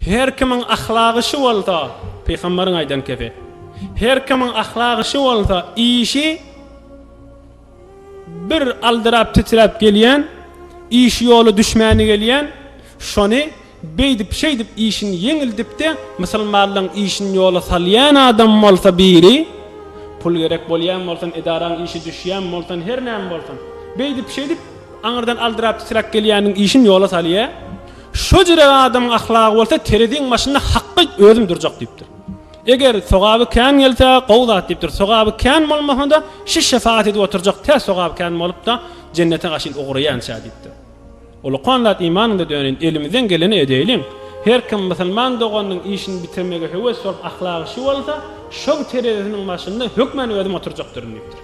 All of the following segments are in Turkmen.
Her kimin ahlakı şu bolsa, Peygamberin aydan kefe. Her kimin ahlakı şu bolsa, işi bir aldırap titrap gelyen, iş yolu düşmeni gelyen, şonu beydip şeydip işini yengildip de Müslümanların işini yola salyan adam bolsa biri, pul gerek bolyan bolsan, edaran işi düşyen bolsan, her näme bolsan, beydip şeydip aňyrdan aldırap titrap gelýäniň işini yola salýa. Şu jere adamyň ahlakı bolsa terediň başynda haqqy özüm durjak diýipdir. Eger sogaby kän gelse gowdat diýipdir. Sogaby kän bolmasanda şu şefaat edip oturjak, te sogaby kän bolup da cennete gaşyn ogurýança diýipdir. Olu qanlat imanynda dönen elimizden geleni edeýin. Her kim musulman doganyň işini bitirmege höwes bolup ahlakı şu bolsa, şu terediň başynda hökmen özüm oturjakdyr diýipdir.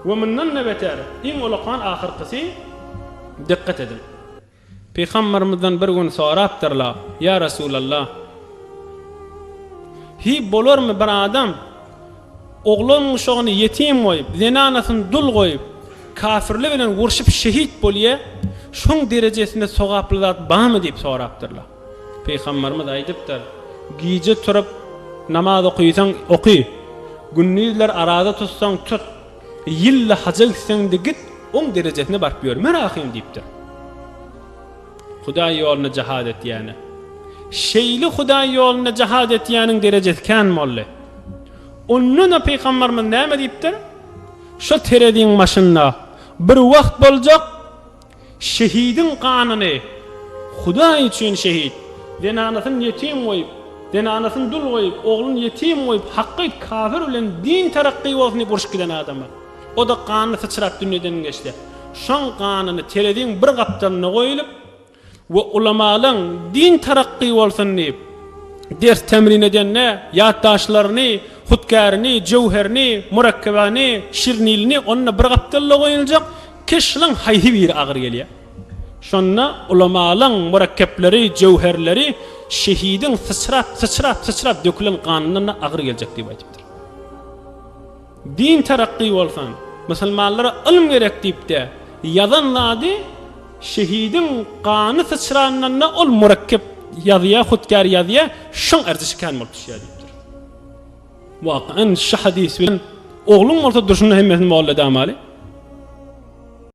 Ve minnan nebeter, in ulaqan ahirqisi dikkat edin. Peygamberimizden bir gün sorapdyrlar, ya Resulallah, hi bolarmy bir adam oğlanyň şoňy yetim goýup, zinanasyny dul goýup, kafirlik bilen urşup şehit bolýa, şoň derejesinde sogaplylar barmy diýip sorapdyrlar. Peygamberimiz aýdypdyr, giýje turup namaz okuýsaň oky, günnizler arada tutsaň tut, yilla hajy gitseňde git, oň derejesine barp ýörme rahim diýipdir. Hudaý ýoluna jihad et ýani. Şeýli Hudaý ýoluna jihad et ýanyň derejesi kän molle. Onunla Peygamberimiz näme diýipdir? Şu terediň maşynda bir wagt boljak şehidin kanyny Hudaý üçin şehit, denanasyny yetim goýup, denanasyny dul goýup, oğlun yetim goýup, haqqy kafir bilen din tarakky bolsun diýip urşup giden adamlar. O da kanyny sıçrap dünýeden geçdi. Şoň kanyny terediň bir gapdalyna goýulyp ve ulamaların din tarakki bolsun diýip ders temrin edenne ýatdaşlaryny, hutkaryny, jewherini, murakkabany, şirnilini onna bir gapdalla goýuljak, kişiň haýhy bir agyr gelýär. Şonna ulamaların murakkableri, jewherleri şehidin sıçrap dökülen kanyna agyr geljek diýip aýdypdyr. Din tarakki bolsun, musulmanlara ilm gerek diýip de ýazanlady, şehidin qany sıçrananna ol murakkab ýazýa, hutkar ýazýa, şoň erzişi kän bolup düşýär diýipdir. Waqan şu hadis bilen oglum bolsa durşuny hemmesini mollada amaly.